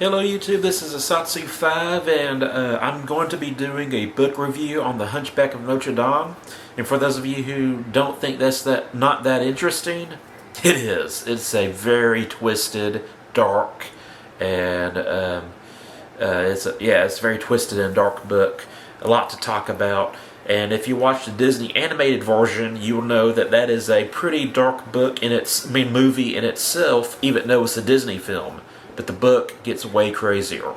Hello YouTube, this is Asatsu5 and I'm going to be doing a book review on The Hunchback of Notre Dame. And for those of you who don't think that's not that interesting, it is. It's a very twisted, dark, and it's a very twisted and dark book. A lot to talk about. And if you watch the Disney animated version, you will know that that is a pretty dark book movie in itself, even though it's a Disney film. But the book gets way crazier.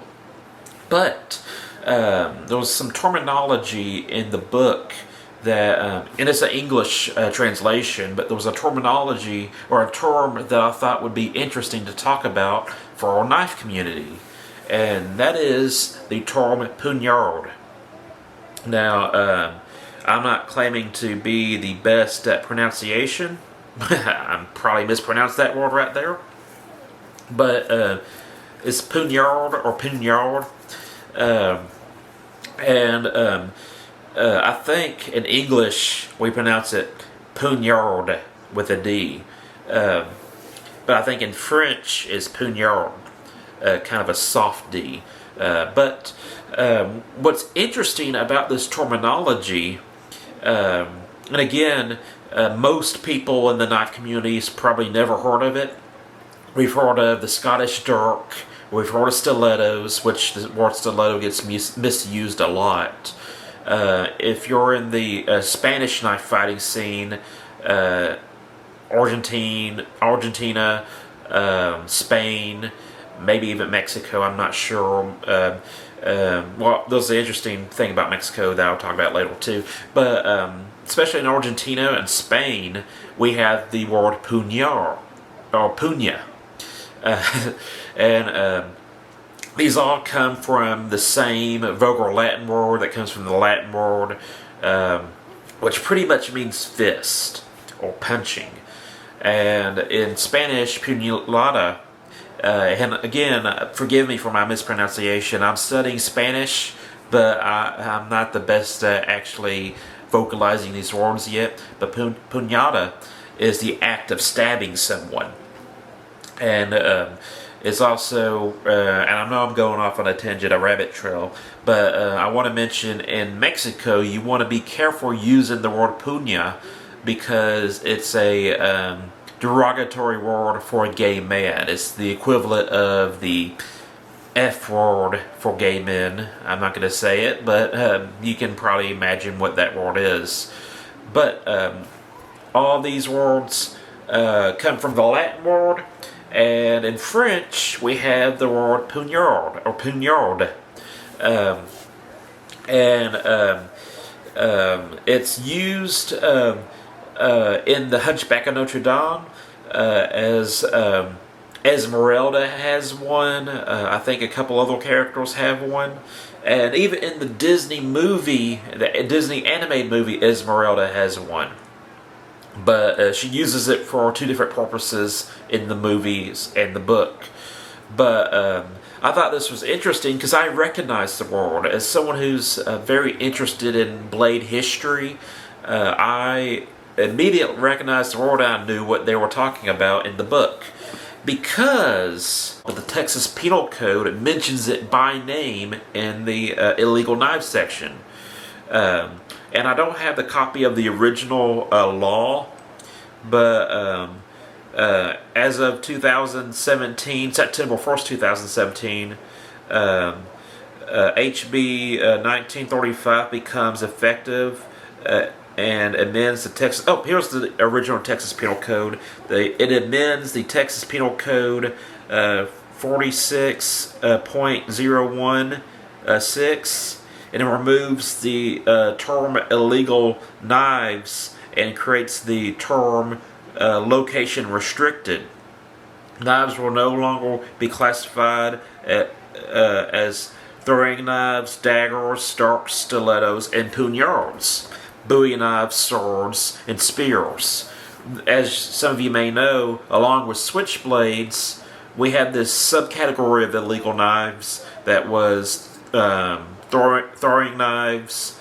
But there was some terminology in the book that, and it's an English translation, but there was a terminology or a term that I thought would be interesting to talk about for our knife community, and that is the term Puignarda. Now, I'm not claiming to be the best at pronunciation. I probably mispronounced that word right there. But it's Puignarda or Puignard. I think in English we pronounce it Puignard with a D. But I think in French it's Puignard, kind of a soft D. But what's interesting about this terminology, and again, most people in the knife communities probably never heard of it. We've heard of the Scottish dirk, we've heard of stilettos, which the word stiletto gets misused a lot. If you're in the Spanish knife fighting scene, Argentina, Spain, maybe even Mexico, I'm not sure. Well, there's the interesting thing about Mexico that I'll talk about later too. But especially in Argentina and Spain, we have the word puñal, or puña. These all come from the same vulgar Latin word that comes from the Latin word, which pretty much means fist or punching. And in Spanish, puñalada. And again, forgive me for my mispronunciation. I'm studying Spanish, but I'm not the best at actually vocalizing these words yet. But puñada is the act of stabbing someone. And it's also, and I know I'm going off on a tangent, a rabbit trail, but I want to mention in Mexico, you want to be careful using the word puña because it's a derogatory word for a gay man. It's the equivalent of the F word for gay men. I'm not going to say it, but you can probably imagine what that word is. But all these words come from the Latin word. And in French, we have the word puignard or puignard, it's used in the Hunchback of Notre Dame as Esmeralda has one. I think a couple other characters have one, and even in the Disney movie, the Disney animated movie, Esmeralda has one. But she uses it for two different purposes in the movies and the book. But I thought this was interesting because I recognized the word. As someone who's very interested in blade history, I immediately recognized the word and I knew what they were talking about in the book. Because the Texas Penal Code mentions it by name in the illegal knives section. And I don't have the copy of the original law, but as of 2017, September 1st, 2017, HB 1935 becomes effective and amends the Texas... Oh, here's the original Texas Penal Code. It amends the Texas Penal Code 46.016, and it removes the term illegal knives and creates the term location restricted. Knives will no longer be classified as throwing knives, daggers, darks, stilettos, and puñards, bowie knives, swords, and spears. As some of you may know, along with switchblades, we have this subcategory of illegal knives that was throwing knives,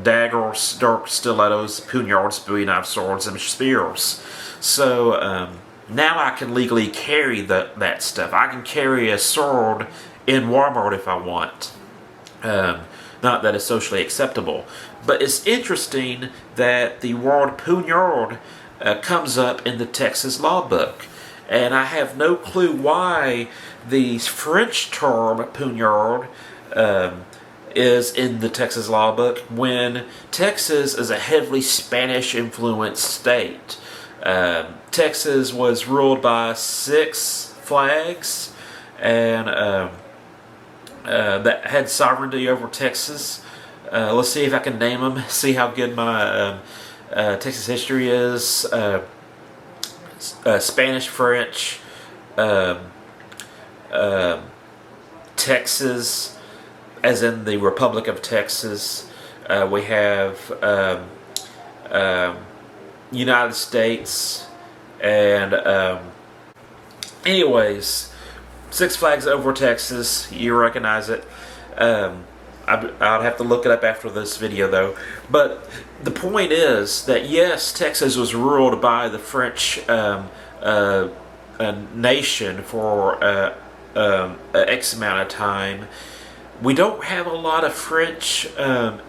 daggers, dark stilettos, puñards, bowie knives, swords, and spears. So now I can legally carry that stuff. I can carry a sword in Walmart if I want. Not that it's socially acceptable. But it's interesting that the word Puñard comes up in the Texas law book. And I have no clue why the French term Puñard is in the Texas law book when Texas is a heavily Spanish-influenced state. Texas was ruled by 6 flags, and that had sovereignty over Texas. Let's see if I can name them. See how good my Texas history is. Spanish, French, Texas, as in the Republic of Texas. We have United States, and anyways, 6 flags over Texas. You recognize it. I'd have to look it up after this video, though. But the point is that, yes, Texas was ruled by the French nation for X amount of time. We don't have a lot of French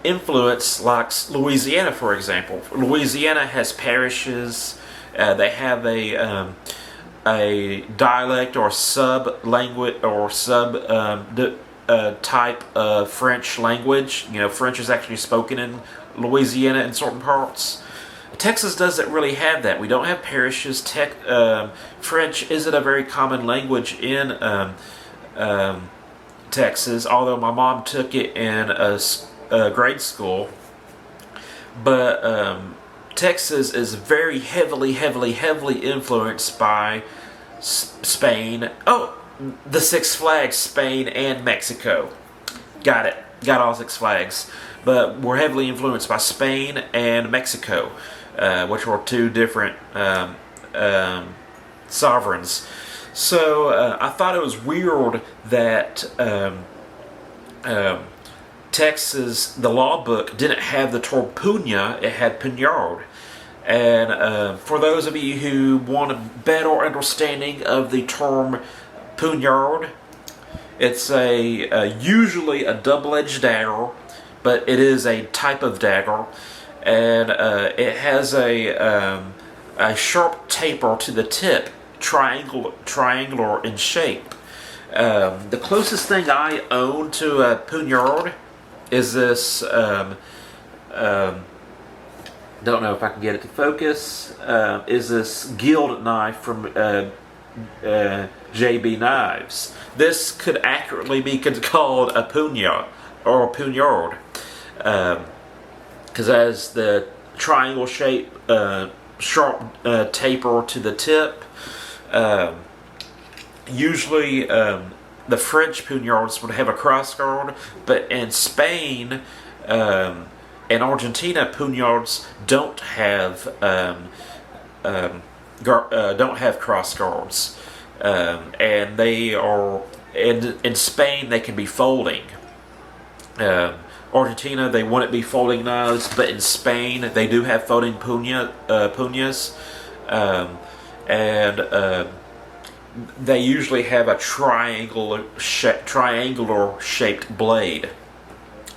influence like Louisiana, for example. Louisiana has parishes. They have a dialect or sub-language or type of French language. You know, French is actually spoken in Louisiana in certain parts. Texas doesn't really have that. We don't have parishes. French isn't a very common language in Texas, although my mom took it in a grade school. But Texas is very heavily influenced by Spain. Oh, the 6 flags, Spain and Mexico. Got it. Got all 6 flags. But we're heavily influenced by Spain and Mexico, which were 2 different sovereigns. So I thought it was weird that Texas, the law book, didn't have the term puña, it had Puñard. And for those of you who want a better understanding of the term Puñard, it's usually a double-edged dagger, but it is a type of dagger, and it has a sharp taper to the tip, triangular in shape. The closest thing I own to a Puñard is this. Don't know if I can get it to focus. Is this Guild knife from JB Knives? This could accurately be called a puña or a Puñard, because it has the triangle shape, sharp taper to the tip. Usually, the French Puñards would have a crossguard, but in Spain and Argentina, Puñards don't have crossguards, and they are in Spain they can be folding. Argentina, they wouldn't be folding knives, but in Spain they do have folding puñas, and they usually have a triangular shaped blade.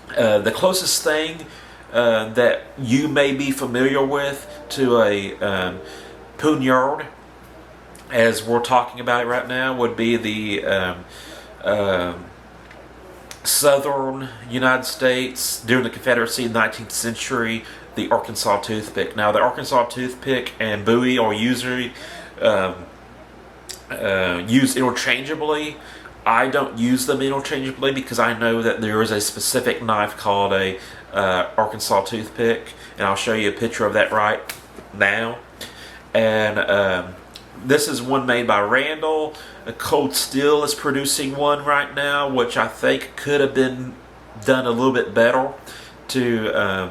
The closest thing that you may be familiar with to a Puñard, as we're talking about it right now, would be the southern United States during the Confederacy in the 19th century, the Arkansas toothpick. Now, the Arkansas toothpick and bowie are usually used interchangeably. I don't use them interchangeably because I know that there is a specific knife called a Arkansas toothpick, and I'll show you a picture of that right now. And this is one made by Randall. Cold Steel is producing one right now, which I think could have been done a little bit better to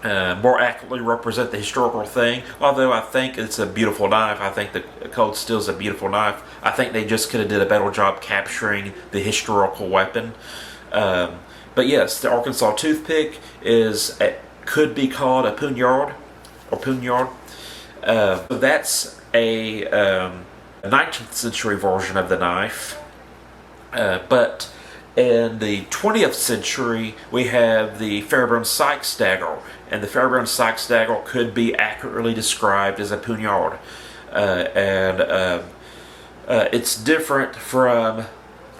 more accurately represent the historical thing. Although I think it's a beautiful knife. I think the Cold Steel is a beautiful knife. I think they just could have did a better job capturing the historical weapon. But yes, the Arkansas toothpick could be called a Puñard or Puñard. That's a 19th century version of the knife, but in the 20th century we have the Fairbairn-Sykes dagger, and the Fairbairn-Sykes dagger could be accurately described as a Puñarda, and it's different from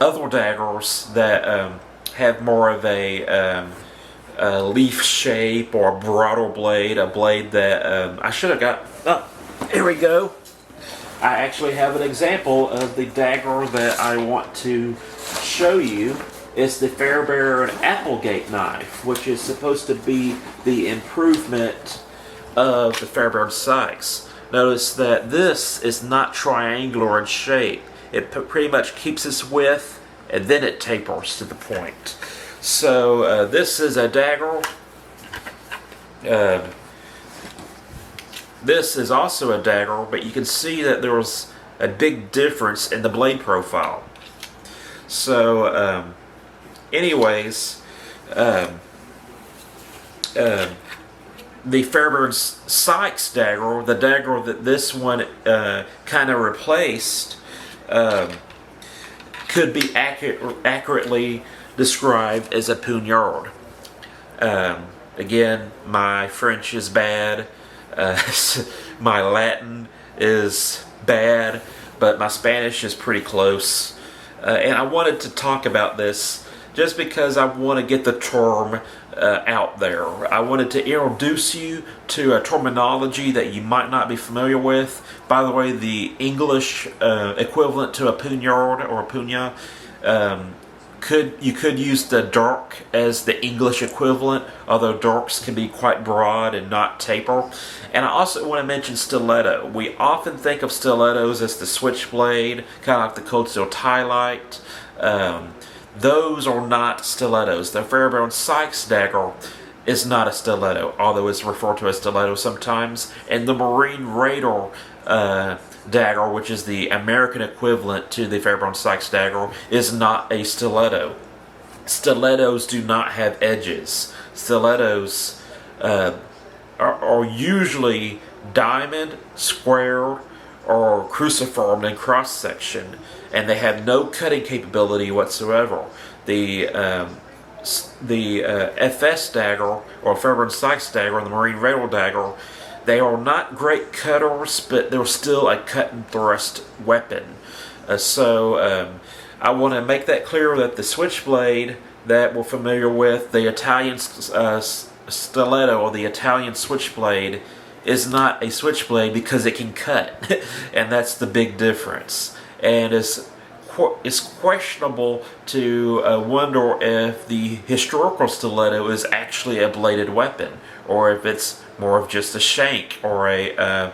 other daggers that have more of a leaf shape or a broader blade, a blade that I should have got. Oh, here we go. I actually have an example of the dagger that I want to show you. It's the Fairbairn Applegate knife, which is supposed to be the improvement of the Fairbairn-Sykes. Notice that this is not triangular in shape. It pretty much keeps its width and then it tapers to the point. So this is a dagger. This is also a dagger, but you can see that there's a big difference in the blade profile. So anyways, the Fairbairn-Sykes dagger, the dagger that this one kind of replaced, could be accurately described as a Puñarda. Again, my French is bad, my Latin is bad, but my Spanish is pretty close. And I wanted to talk about this just because I want to get the term out there. I wanted to introduce you to a terminology that you might not be familiar with. By the way, the English equivalent to a Puñarda or a puña, you could use the dirk as the English equivalent, although dirks can be quite broad and not taper. And I also want to mention stiletto. We often think of stilettos as the switchblade, kind of like the cold steel tie-light. Those are not stilettos. The Fairbairn-Sykes dagger is not a stiletto, although it's referred to as stiletto sometimes. And the Marine Raider dagger, which is the American equivalent to the Fairbairn-Sykes dagger, is not a stiletto. Stilettos do not have edges. Stilettos are usually diamond, square, or cruciform in cross-section, and they have no cutting capability whatsoever. The FS dagger, or Fairbairn-Sykes dagger, and the Marine Raider dagger, they are not great cutters, but they're still a cut and thrust weapon. So I want to make that clear that the switchblade that we're familiar with, the Italian stiletto or the Italian switchblade, is not a switchblade because it can cut, and that's the big difference. And it's questionable to wonder if the historical stiletto is actually a bladed weapon, or if it's more of just a shank or a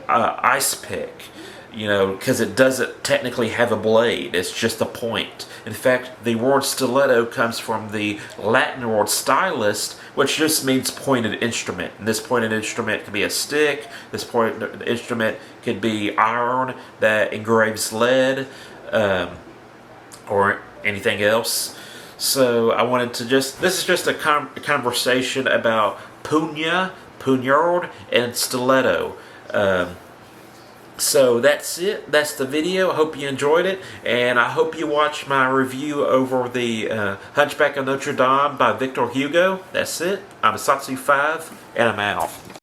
ice pick, because it doesn't technically have a blade. It's just a point. In fact, the word stiletto comes from the Latin word stylus, which just means pointed instrument. And this pointed instrument could be a stick. This pointed instrument could be iron that engraves lead, or anything else. So I wanted to this is just a conversation about Puñarda, and stiletto. So that's it. That's the video. I hope you enjoyed it, and I hope you watch my review over the Hunchback of Notre Dame by Victor Hugo. That's it. I'm Satsu5, and I'm out.